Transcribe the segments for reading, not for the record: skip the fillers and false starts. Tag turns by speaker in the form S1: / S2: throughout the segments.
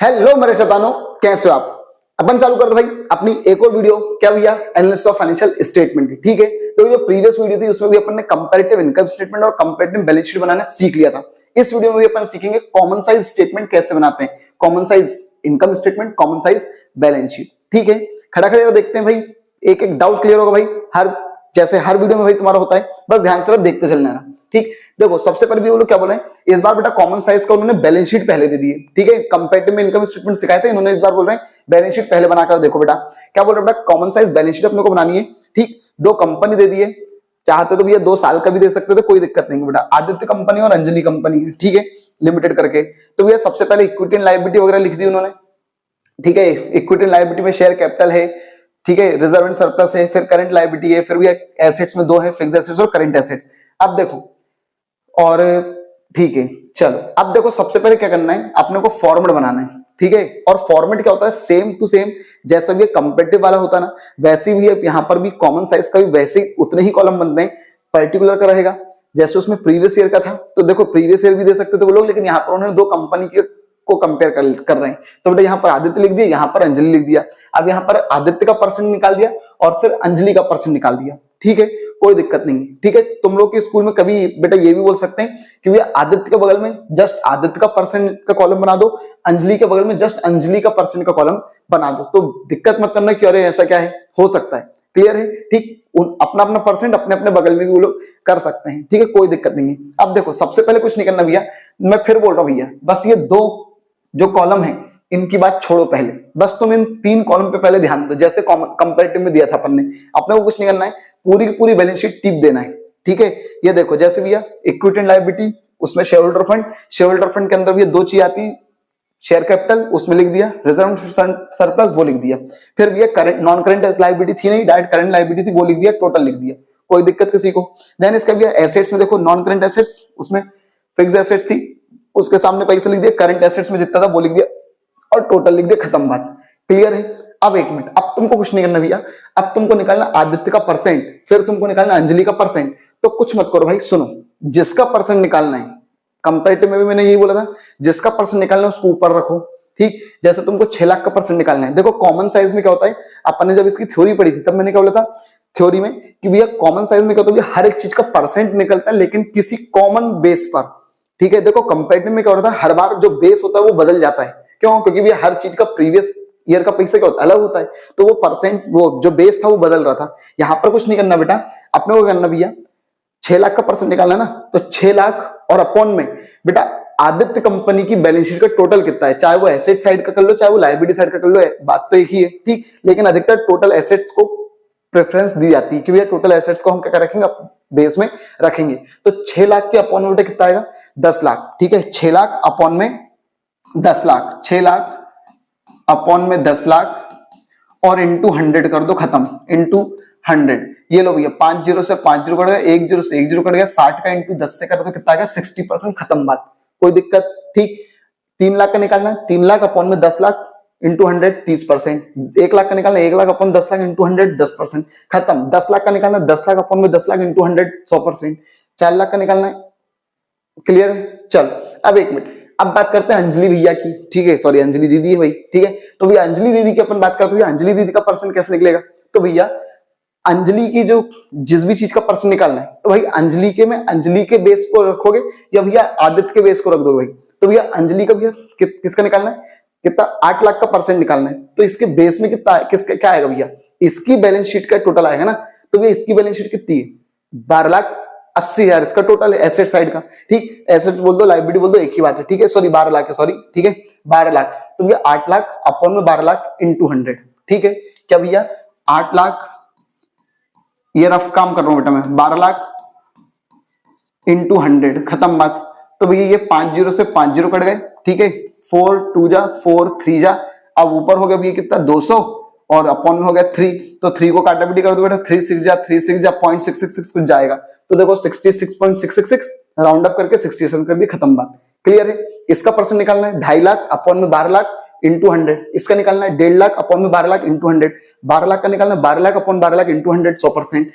S1: Hello मेरे शैतानों, कैसे हो आप। अपन चालू कर दो भाई अपनी एक और वीडियो। क्या भैया, एनालिसिस ऑफ फाइनेंशियल स्टेटमेंट की। ठीक है, तो जो प्रीवियस वीडियो थी उसमें भी अपन ने कंपैरेटिव इनकम स्टेटमेंट और कंपैरेटिव बैलेंस शीट बनाना सीख लिया था। इस वीडियो में भी अपन सीखेंगे कॉमन साइज स्टेटमेंट कैसे बनाते हैं, common size income statement, common size balance sheet. ठीक है, खड़ा खड़े देखते हैं भाई, एक एक डाउट क्लियर होगा भाई। जैसे हर वीडियो में भाई तुम्हारा होता है, बस ध्यान से देखते चलना है। ठीक, देखो सबसे पहले भी वो लोग क्या बोल रहे हैं, इस बार बेटा कॉमन साइज का उन्होंने बैलेंस शीट पहले दे दी है। ठीक है, कंपैरेटिव में इनकम स्टेटमेंट सिखाए थे, इन्होंने इस बार बोल रहे हैं बैलेंस शीट पहले बनाकर देखो बेटा। क्या बोल रहे हैं बेटा, कॉमन साइज बैलेंस शीट अपने को बनानी है। ठीक, दो कंपनी दे दी है, चाहते तो भैया 2 साल का भी दे सकते थे, कोई दिक्कत नहीं बेटा। आदित्य कंपनी और अंजलि कंपनी है, ठीक है, लिमिटेड करके। तो भैया सबसे पहले इक्विटी एंड लायबिलिटी वगैरह लिख दी उन्होंने। ठीक है, इक्विटी एंड लायबिलिटी में शेयर कैपिटल है, ठीक है, रिजर्व एंड सरप्लस है, फिर करंट लायबिलिटी है, फिर भी एसेट्स में 2 है, फिक्स्ड एसेट्स और करंट एसेट्स। अब देखो, और ठीक है चलो, अब देखो सबसे पहले क्या करना है, अपने को फॉर्मेट बनाना है। ठीक है, और फॉर्मेट क्या होता है, सेम टू सेम जैसा भी कंपैरेटिव वाला होता है ना, वैसे भी यहाँ पर भी कॉमन साइज का भी वैसे ही उतने ही कॉलम बनते हैं। पर्टिकुलर का रहेगा जैसे उसमें प्रीवियस ईयर का था, तो देखो प्रीवियस ईयर भी दे सकते थे वो लोग, लेकिन यहाँ पर उन्होंने 2 कंपनी के को कंपेयर कर रहे हैं। तो बेटा यहाँ पर आदित्य लिख दिया, यहाँ पर अंजलि लिख दिया। अब यहाँ पर आदित्य का परसेंट निकाल दिया और फिर अंजलि का परसेंट निकाल दिया। ठीक है, कोई दिक्कत नहीं है। ठीक है, तुम लोग के स्कूल में कभी बेटा ये भी बोल सकते हैं कि भैया आदित्य के बगल में जस्ट आदित्य का परसेंट का कॉलम बना दो, अंजलि के बगल में जस्ट अंजलि का परसेंट का कॉलम बना दो। तो दिक्कत मत करना कि अरे ऐसा क्या है, हो सकता है। क्लियर है, ठीक, अपना अपना परसेंट अपने अपने बगल में भी वो लोग कर सकते हैं। ठीक है, कोई दिक्कत नहीं है। अब देखो सबसे पहले कुछ नहीं करना भैया, मैं फिर बोल रहा हूं भैया, बस ये 2 जो कॉलम है इनकी बात छोड़ो पहले, बस तुम इन 3 कॉलम पे पहले ध्यान दो। जैसे कंपैरेटिव में दिया था अपन ने, अपने को कुछ नहीं करना है, पूरी की पूरी बैलेंस शीट टिप देना है। ठीक है, ये देखो जैसे भैया इक्विटी एंड लायबिलिटी, उसमें share holder fund, share holder fund के अंदर भी 2 चीज आती, शेयर कैपिटल उसमें लिख दिया, रिजर्व सरप्लस वो लिख दिया, फिर भैया करंट नॉन करंट लायबिलिटी थी नहीं, डायरेक्ट करंट लायबिलिटी थी, वो लिख दिया, टोटल लिख दिया, कोई दिक्कत किसी को। देन इसका भैया एसेट्स में देखो, नॉन करंट एसेट्स उसमें फिक्स्ड एसेट्स थी, उसके सामने पैसे लिख दिया, करंट एसेट्स में जितना था वो लिख दिया और टोटल लिख दिया, खत्म बात। क्लियर है। अब एक मिनट, अब तुमको कुछ नहीं करना भैया, अब तुमको निकालना आदित्य का परसेंट, फिर तुमको निकालना अंजलि का परसेंट। तो कुछ मत करो भाई, सुनो, जिसका परसेंट निकालना है, कंपैरेटिव में भी मैंने यही बोला था, जिसका परसेंट निकालना है उसको ऊपर रखो। ठीक, जैसे तुमको 6 लाख का परसेंट निकालना है। देखो कॉमन साइज में क्या होता है, अपन ने जब इसकी थ्योरी पढ़ी थी तब मैंने क्या बोला था थ्योरी में कि भैया कॉमन साइज में क्या होता है, हर एक चीज का परसेंट निकलता है लेकिन किसी कॉमन बेस पर। ठीक है, देखो कंपैरेटिव में क्या होता है, हर बार जो बेस होता है वो बदल जाता है। क्यों? क्योंकि भैया हर चीज का प्रीवियस ईयर का पैसा क्या होता है, अलग होता है, तो वो परसेंट, वो जो बेस था वो बदल रहा था। यहां पर कुछ नहीं करना बेटा, अपने को करना भैया 6 लाख का परसेंट निकालना ना, तो 6 लाख और अपॉन में बेटा आदित्य कंपनी की बैलेंस शीट का टोटल कितना है, चाहे वो एसेट साइड का कर लो चाहे वो लायबिलिटी साइड का कर लो, बात तो एक ही है। ठीक, लेकिन अधिकतर टोटल एसेट्स को प्रेफरेंस दी जाती है कि भैया टोटल एसेट्स को हम क्या रखेंगे, बेस में रखेंगे। तो 6 लाख के अपॉन में कितना आएगा, 10 लाख। ठीक है, 6 लाख अपॉन में 10 लाख, 6 लाख अपॉन में 10 लाख और इंटू 100 कर दो, खत्म, इंटू 100। ये लो भैया 5 जीरो से 5 जीरो कट गया, 1 जीरो से 1 जीरो कट गया, 60 का इंटू 10 से कर दो, कितना आ गया 60%, खत्म बात, कोई दिक्कत। ठीक, 3 लाख का निकालना है, 3 लाख अपॉन में 10 लाख इंटू 100 30%, 1 लाख का निकालना है, 1 लाख अपॉन 10 लाख इंटू 100 10%, खत्म। 10 लाख का निकालना है, 10 लाख अपॉन में 10 लाख इंटू 100 100%, 4 लाख का निकालना है। क्लियर है, चल अब एक मिनट, अब बात करते हैं अंजलि भैया की। ठीक है, सॉरी अंजलि दीदी है भाई। ठीक है, तो भैया अंजलि दीदी की अपन बात करते हैं, अंजलि दीदी का परसेंट कैसे निकलेगा। तो भैया अंजलि की जो जिस भी चीज का परसेंट निकालना है, तो भाई अंजलि के में अंजलि के बेस को रखोगे या भैया आदित्य के बेस को रख दोगे भाई। तो भैया अंजलि का भैया किसका निकालना है, कितना 8 लाख का परसेंट निकालना है, तो इसके बेस में कितना किसका क्या आएगा भैया, इसकी बैलेंस शीट का टोटल आएगा ना। तो भैया इसकी बैलेंस शीट कितनी है, 12,80,000 इसका टोटल है एसेट साइड का। ठीक, एसेट बोल दो लायबिलिटी बोल दो, एक ही बात है। ठीक है, सॉरी 12 लाख है, सॉरी। ठीक है, 12 लाख, तो भैया 8 लाख अपॉन में 12 लाख इंटू 100। ठीक है, क्या भैया 8 लाख, ये रफ काम कर रहा हूं बेटा मैं, 12 लाख इंटू 100, खत्म बात। तो भैया ये 5 जीरो से 5 जीरो कट गए। ठीक है, 4 2 जा 4 3 जा, अब ऊपर हो गया भैया कितना 200 और अपॉन में हो गया 3, तो 3 को काटापिटी कर दो बेटा, 3 6 जा 0.666 कुछ जाएगा, तो देखो 66.666 राउंड अप करके 67 कर दिया, खत्म बात। क्लियर है। इसका परसेंट निकालना है 2.5 लाख अपॉन में 12 लाख इंटू 100, इसका निकालना है 1.5 लाख अपॉन में 12 लाख इंटू 100, 12 लाख का निकालना है 12 lakh upon 12 lakh into 100 100%,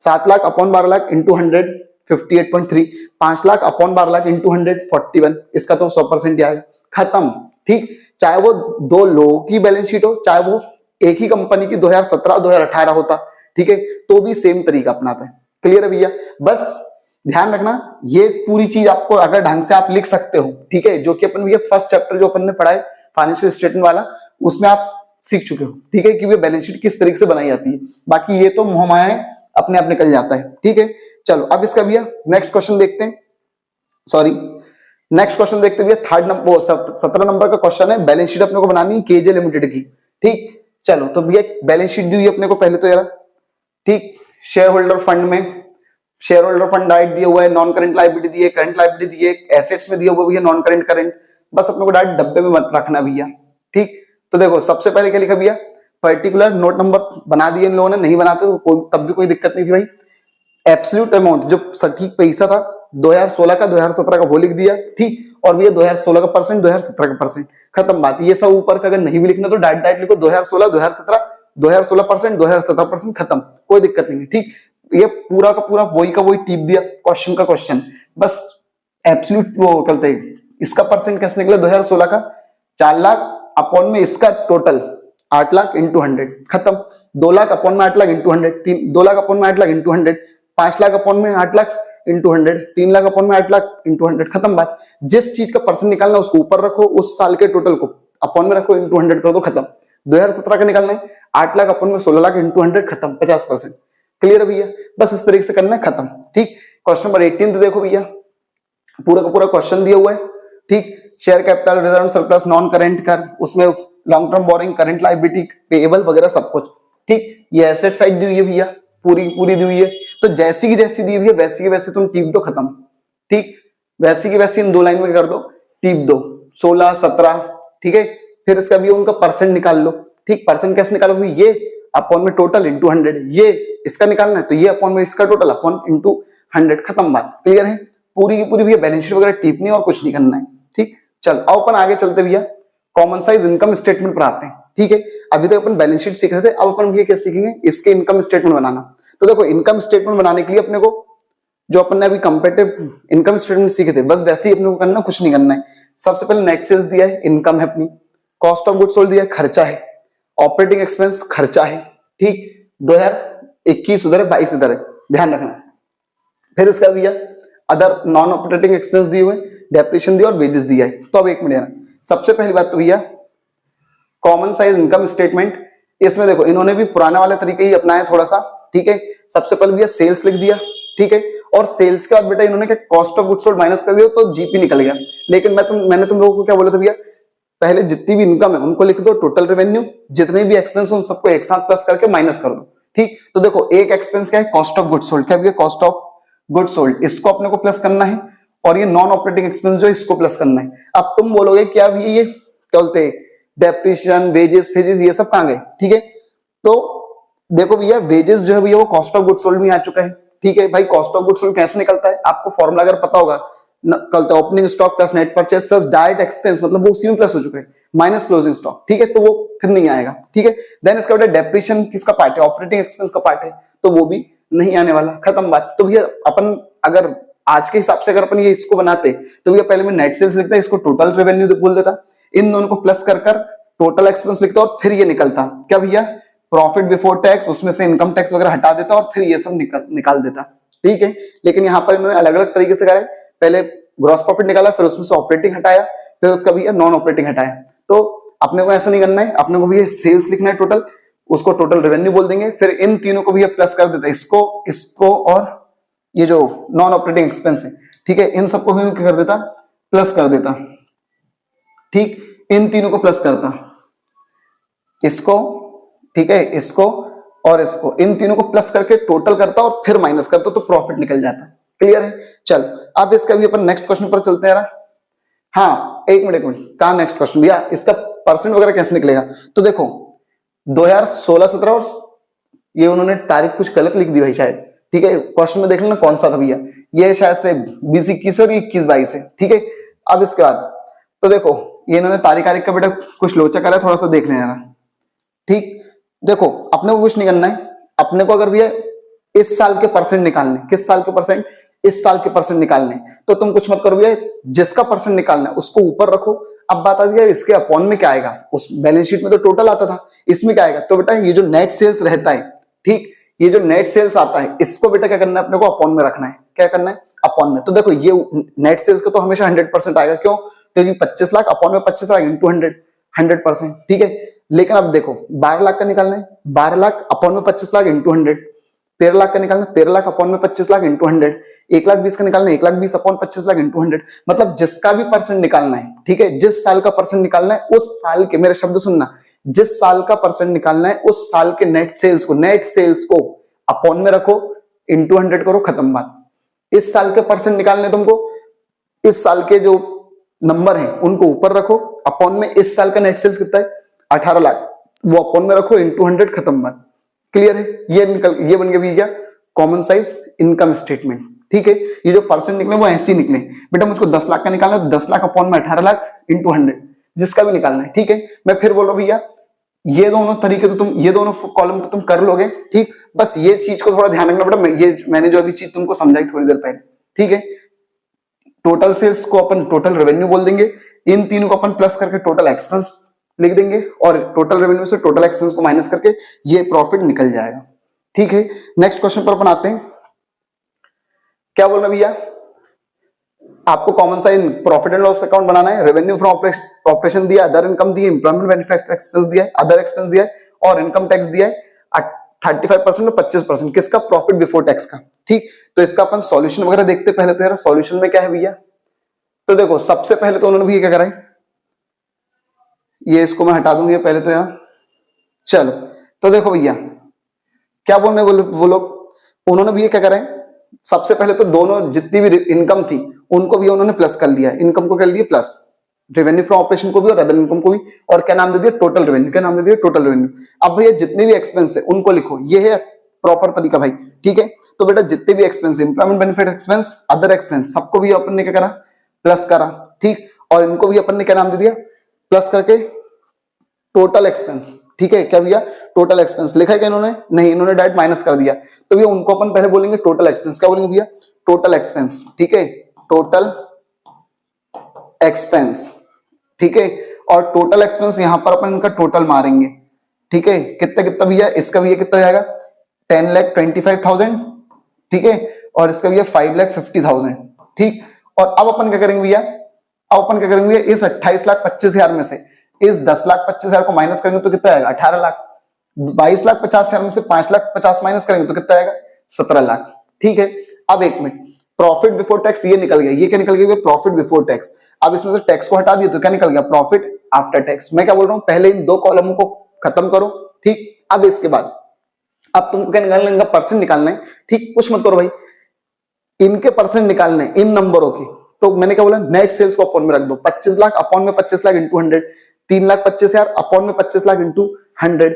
S1: 7 lakh upon 12 lakh into 100 58.3, 5 lakh upon 12 lakh into 100 41, इसका तो 100% ही आएगा, खत्म। ठीक, चाहे वो दो लोगों की बैलेंस शीट हो, चाहे वो एक ही कंपनी की 2017 2018 होता, ठीक है, तो भी सेम तरीका अपनाता है। क्लियर है भैया? बस ध्यान रखना, ये पूरी चीज आपको अगर ढंग से आप लिख सकते हो, ठीक है, जो कि अपन ये फर्स्ट चैप्टर जो अपन ने पढ़ा है फाइनेंशियल स्टेटमेंट वाला, उसमें आप सीख चुके हो, ठीक है, कि ये बैलेंस शीट किस तरीके से बनाई जाती है। बाकी ये तो मोहमाया अपने आप निकल जाता है, ठीक है। चलो अब इसका भैया नेक्स्ट क्वेश्चन देखते हैं, सॉरी नेक्स्ट क्वेश्चन देखते हैं भैया, थर्ड नंबर वो 17 नंबर का क्वेश्चन है, बैलेंस शीट अपने को बनानी है केजे लिमिटेड की। ठीक, चलो तो भैया बैलेंस शीट दी हुई अपने को पहले तो यार, ठीक, शेयर होल्डर फंड में शेयर होल्डर फंड डायरेक्ट दिया हुआ है, नॉन करंट लायबिलिटी दी है, करंट लायबिलिटी दी है, एसेट्स में दिया हुआ भैया नॉन करंट करंट, बस अपने को डायरेक्ट डब्बे में मत रखना भैया। ठीक, तो देखो सबसे पहले क्या लिखा भैया, पर्टिकुलर नोट नंबर बना दिए इन लोगों ने, नहीं बनाते तो कोई तब भी कोई दिक्कत नहीं थी भाई। एब्सोल्यूट अमाउंट जो सटीक पैसा था 2016 का 2017 का वो लिख दिया, ठीक, और भैया 2016 का परसेंट 2017 का परसेंट, खत्म बात। ये सब ऊपर का अगर नहीं भी लिखना तो डायरेक्ट लिखो 2016 2017 2016% 2017%, खत्म, कोई दिक्कत नहीं है। ठीक, ये पूरा का वही टिप दिया क्वेश्चन का क्वेश्चन, बस एब्सोल्यूट वो कहते हैं इसका परसेंट कैसे निकला 2016 का 4 लाख अपॉन में इसका टोटल 8 लाख इंटू 100, खत्म। 2 लाख अपॉन में 8 लाख इंटू 100, 2 लाख अपॉन में 8 लाख इंटू 100, 5 लाख अपॉन में 8 लाख इंटू 100, 3 लाख अपॉन में 8 लाख इंटू 100, खत्म बात। जिस चीज का परसेंट निकालना उसको ऊपर रखो, उस साल के टोटल को अपॉन में रखो, इंटू 100 कर दो, खत्म। 2017 का निकालना है 8 लाख अपॉन में 16 लाख इंटू 100, खत्म, 50%। क्लियर है भैया? बस इस तरीके से करना है, खत्म। ठीक, क्वेश्चन नंबर 18 देखो भैया, पूरा का पूरा क्वेश्चन दिया हुआ है। ठीक, share capital, reserve surplus, non current कर, उसमें long term borrowing, current liability, payable वगैरह सब कुछ। ठीक, ये एसेट साइड दी हुई है भैया, पूरी दी हुई है, तो जैसी की जैसी दी हुई है वैसी की वैसी तुम टीप दो, खत्म। ठीक, वैसी की वैसी इन दो लाइन में कर दो, टीप दो, 16 17, ठीक है। फिर इसका भी उनका परसेंट निकाल लो। ठीक, परसेंट कैसे निकालोगे, ये अपॉन में टोटल इंटू 100, ये इसका निकालना है तो ये अपॉन में इसका टोटल अपॉन इंटू 100, खत्म बात। क्लियर है? पूरी की पूरी भैया बैलेंस शीट वगैरह टिपनी और कुछ नहीं करना है। ठीक, चल अब अपन आगे चलते भैया कॉमन साइज इनकम स्टेटमेंट पर आते हैं। ठीक है, अभी तक अपन बैलेंस शीट सीख रहे थे, अब अपन भैया क्या सीखेंगे, इसके इनकम स्टेटमेंट बनाना। तो देखो इनकम स्टेटमेंट बनाने के लिए अपने को जो अपन ने अभी कंपैरेटिव इनकम स्टेटमेंट सीखे थे, बस वैसे ही अपने को करना, कुछ नहीं करना है। सबसे पहले नेट सेल्स दिया है, इनकम है अपनी, कॉस्ट ऑफ गुड्स सोल्ड दिया है, खर्चा है, ऑपरेटिंग एक्सपेंस खर्चा है। ठीक, 2021 उधर है, 22 इधर है, ध्यान रखना। फिर इसका भैया अदर नॉन ऑपरेटिंग एक्सपेंस दिए हुए, डेप्रिसिएशन दिया और वेजेस दिया है। तो अब एक मिनट, सबसे पहली बात तो भैया कॉमन साइज इनकम स्टेटमेंट, इसमें देखो इन्होंने भी पुराना वाला तरीका ही अपनाया थोड़ा सा। ठीक है, सबसे पहले भैया सेल्स लिख दिया, ठीक है, और सेल्स के बाद बेटा इन्होंने क्या cost of goods sold minus कर दिया तो जीपी निकल गया। लेकिन मैंने तुम लोगों को क्या बोला था भैया, पहले जितनी भी इनकम है उनको लिख दो टोटल रेवेन्यू, जितने भी एक्सपेंस उन सबको एक साथ प्लस करके माइनस कर दो। ठीक, तो देखो एक एक्सपेंस क्या है, कॉस्ट ऑफ गुड्स सोल्ड, क्या भैया कॉस्ट ऑफ गुड्स सोल्ड, इसको अपने को प्लस करना है, और ये नॉन ऑपरेटिंग एक्सपेंस जो इसको प्लस करना है। अब तुम बोलोगे कि यार ये क्या बोलते हैं, डेप्रिसिएशन, वेजेस, फेजेस, ये सब कहां गए? ठीक है, तो देखो भैया वेजेस जो है भैया वो कॉस्ट ऑफ गुड्स सोल्ड में आ चुका है। ठीक है भाई, कॉस्ट ऑफ गुड्स सोल्ड कैसे निकलता है, आपको फॉर्मूला अगर पता होगा, निकलता है opening stock plus net purchase plus direct expense, मतलब वो उसी में प्लस हो चुके हैं, माइनस क्लोजिंग स्टॉक। ठीक है, तो वो फिर नहीं आएगा। ठीक है, देन इसका बेटा डेप्रिसिएशन किसका पार्ट है, ऑपरेटिंग एक्सपेंस का पार्ट है, तो वो भी नहीं आने वाला, खत्म बात। तो भैया अपन अगर आज के हिसाब से अगर अपन ये इसको बनाते तो भैया पहले मैं नेट सेल्स लिखता, इसको टोटल रेवेन्यू बोल देता, इन दोनों को प्लस कर टोटल एक्सपेंस लिखता और फिर ये निकलता क्या भैया, प्रॉफिट बिफोर टैक्स, उसमें से इनकम टैक्स वगैरह हटा देता और फिर ये सब निकाल देता। ठीक है, लेकिन यहाँ पर इन्होंने अलग अलग तरीके से करा है, पहले ग्रॉस प्रॉफिट निकाला, फिर उसमें से ऑपरेटिंग हटाया, फिर उसका भैया नॉन ऑपरेटिंग हटाया। तो अपने को ऐसा नहीं करना है, अपने को भैया सेल्स लिखना है टोटल, उसको टोटल रेवेन्यू बोल देंगे, फिर इन तीनों को भैया प्लस कर देता, इसको और ये जो नॉन ऑपरेटिंग एक्सपेंस है, ठीक है, इन सबको भी क्या कर देता, प्लस कर देता। ठीक, इन तीनों को प्लस करता, इसको, ठीक है, इसको और इसको, इन तीनों को प्लस करके टोटल करता और फिर माइनस करता तो प्रॉफिट निकल जाता। क्लियर है? चल अब इसका भी अपन नेक्स्ट क्वेश्चन पर चलते हैं। हाँ एक मिनट कहा नेक्स्ट क्वेश्चन भैया, इसका परसेंट वगैरह कैसे निकलेगा? तो देखो 2016-17 और ये उन्होंने तारीख कुछ गलत लिख दी भाई शायद। ठीक है, क्वेश्चन में देख लेना कौन सा था भैया, ये शायद से 20-21 और 21-22 है। ठीक है, अब इसके बाद तो देखो ये इन्होंने तारीख का बेटा कुछ लोचा करा है, थोड़ा सा देख लेना। ठीक, देखो अपने को कुछ नहीं करना है, अपने को अगर भैया इस साल के परसेंट निकालने, किस साल के परसेंट, इस साल के परसेंट निकालने, तो तुम कुछ मत करो भैया, जिसका परसेंट निकालना है उसको ऊपर रखो। अब बात आती है इसके अपॉन में क्या आएगा, उस बैलेंस शीट में तो टोटल आता था, इसमें क्या आएगा, तो बेटा ये जो नेट सेल्स रहता है, ठीक, ये जो नेट सेल्स आता है इसको बेटा क्या करना है, अपने को अपॉन में रखना है। क्या करना है, अपॉन में। तो देखो ये नेट सेल्स का तो हमेशा 100% आएगा, क्यों, क्योंकि 25 लाख अपॉन में 25 लाख इंटू 100%, ठीक है। लेकिन अब देखो 12 लाख का निकालना है, 12 लाख अपॉन में 25 लाख इंटू 100, 13 लाख का निकालना, 13 लाख अपॉन में 25 लाख इंटू 100, 1,20,000 का निकालना, 1,20,000 अपॉन 25 लाख इंटू 100। मतलब जिसका भी परसेंट निकालना है, ठीक है, जिस साल का परसेंट निकालना है उस साल के, मेरे शब्द सुनना, जिस साल का परसेंट निकालना है उस साल के नेट सेल्स को अपॉन में रखो, इंटू 100 करो, खत्म बात। इस साल के परसेंट निकालने तुमको, इस साल के जो नंबर हैं उनको ऊपर रखो, अपॉन में इस साल का नेट सेल्स कितना है 18 लाख, वो अपॉन में रखो, इंटू 100, खत्म बात। क्लियर है, ये बन गया भैया कॉमन साइज इनकम स्टेटमेंट, ठीक है। ये जो परसेंट निकले वो ऐसे ही निकले, बेटा मुझको 10 लाख का निकालना है, 10 लाख अपॉन में 18 लाख इंटू 100, जिसका भी निकालना है, ठीक है। मैं फिर बोल रहा हूं भैया, ये दोनों तरीके तो तुम, ये दोनों कॉलम तो तुम कर लोगे, ठीक, बस ये चीज को थोड़ा ध्यान रखना बेटा, ये मैंने जो अभी चीज तुमको समझाई थोड़ी देर पहले, ठीक है। टोटल सेल्स को अपन टोटल रेवेन्यू बोल देंगे, इन तीनों को अपन प्लस करके टोटल एक्सपेंस लिख देंगे, और टोटल रेवेन्यू से टोटल एक्सपेंस को माइनस करके ये प्रॉफिट निकल जाएगा, ठीक है। नेक्स्ट क्वेश्चन पर अपन आते हैं। क्या बोल रहे भैया, आपको common size profit and loss account बनाना है, रेवेन्यू फ्रॉम ऑपरेशन दिया, अदर इनकम दी है, एम्प्लॉयमेंट बेनिफिट एक्सपेंस दिया है, अदर एक्सपेंस दिया है, और इनकम टैक्स दिया है 35% और 25%, किसका, प्रॉफिट बिफोर टैक्स का, ठीक। तो इसका अपन सॉल्यूशन वगैरह देखते पहले। तो यार सॉल्यूशन में क्या है भैया, तो देखो सबसे पहले तो उन्होंने भी क्या करा है, ये इसको मैं हटा दूंगी पहले तो यार, चलो। तो देखो भैया क्या बोलने वो लोग, उन्होंने भी ये क्या करा है, सबसे पहले तो दोनों जितनी भी इनकम थी उनको भी उन्होंने प्लस कर लिया, इनकम को कर लिया प्लस, रेवेन्यू फ्रॉम ऑपरेशन को भी और अदर इनकम को भी, और क्या नाम दे दिया, टोटल रेवेन्यू। क्या नाम दे दिया, टोटल रेवेन्यू। अब भैया जितने भी एक्सपेंस है उनको लिखो, ये है प्रॉपर तरीका भाई, ठीक है। तो बेटा जितने भी expense, employment benefit expense, other expense, सबको भी अपन ने क्या करा, प्लस करा, ठीक। और इनको भी अपन ने क्या नाम दे दिया, प्लस करके टोटल एक्सपेंस, ठीक है। क्या भैया, टोटल एक्सपेंस लिखा है क्या इन्होंने, नहीं, इन्होंने डायरेक्ट माइनस कर दिया। तो भैया उनको अपन पहले बोलेंगे टोटल एक्सपेंस। क्या बोलेंगे भैया, टोटल एक्सपेंस, ठीक है, टोटल एक्सपेंस, ठीक है। और टोटल एक्सपेंस यहां पर अपन इनका टोटल मारेंगे, ठीक है। कितना कितना भैया, इसका भैया कितना जाएगा, 10,25,000, ठीक है, और इसका भैया 5,50,000, ठीक। और अब अपन क्या करेंगे भैया, अब अपन क्या करेंगे, इस 28,25,000 में से इस 10,25,000 को माइनस करेंगे तो कितना आएगा, 18 लाख। 22,50,000 में से 5,50,000 माइनस करेंगे तो कितना आएगा, 17 लाख, ठीक है। अब एक मिनट, प्रॉफिट बिफोर टैक्स ये निकल गया, ये क्या निकल गया, प्रॉफिट बिफोर टैक्स। अब इसमें से टैक्स को हटा दिया तो क्या निकल गया, प्रॉफिट आफ्टर टैक्स। मैं क्या बोल रहा हूं, पहले इन दो कॉलमों को खत्म करो, ठीक। अब इसके बाद अब तुमको क्या निकालना है, इनका परसेंट निकालना है, ठीक। कुछ मत करो भाई, इनके परसेंट निकालने हैं इन नंबरों के। तो मैंने क्या बोला, नेट सेल्स को अपॉन में रख दो, 25 लाख अपॉन में 25 लाख इंटू 100, 3,25,000 अपॉन में 25 लाख इंटू 100,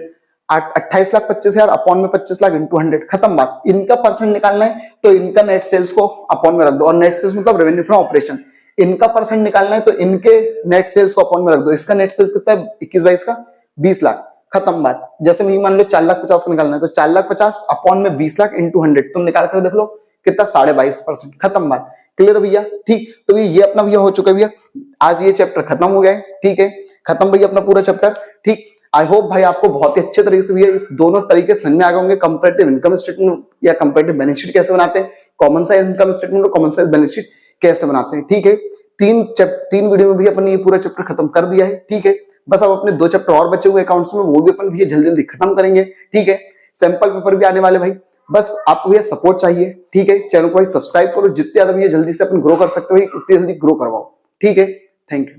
S1: 28,25,000 अपॉन में 25 लाख इंटू 100, खत्म बात। इनका परसेंट निकालना है तो इनका नेट सेल्स को अपॉन में रख दो, और नेट सेल्स मतलब रेवेन्यू फ्रॉम ऑपरेशन। इनका परसेंट निकालना है तो इनके नेट सेल्स को अपॉन में रख दो। इसका नेट सेल्स कितना है, 21-22 का 20 लाख, खत्म बात। जैसे मैं मान लो 4,50,000 का निकालना है तो 4,50,000 अपॉन में 20 लाख इंटू 100, तुम निकाल कर देख लो कितना, 22.5%, खत्म बात। क्लियर भैया, ठीक। तो ये अपना भैया हो चुका है भैया, आज ये चैप्टर खत्म हो गया है, ठीक है, खत्म भैया अपना पूरा चैप्टर, ठीक। आई होप भाई आपको बहुत ही अच्छे तरीके से भैया दोनों तरीके समझ में आ गए होंगे, कंपैरेटिव इनकम स्टेटमेंट या कंपैरेटिव बैलेंस शीट कैसे बनाते हैं, कॉमन साइज इनकम स्टेटमेंट और कॉमन साइज बैलेंस शीट कैसे बनाते हैं, ठीक है। तीन वीडियो में भी अपन ये पूरा चैप्टर खत्म कर दिया है, ठीक है। बस अब अपने 2 चैप्टर और बचे हुए अकाउंट्स में, वो भी अपन भैया जल्दी जल्दी खत्म करेंगे, ठीक है। सैंपल पेपर भी आने वाले भाई, बस आपको भैया सपोर्ट चाहिए, ठीक है। चैनल को भाई सब्सक्राइब करो, जितने ज्यादा भैया जल्दी से अपन ग्रो कर सकते हो उतनी जल्दी ग्रो करवाओ, ठीक है। Thank you.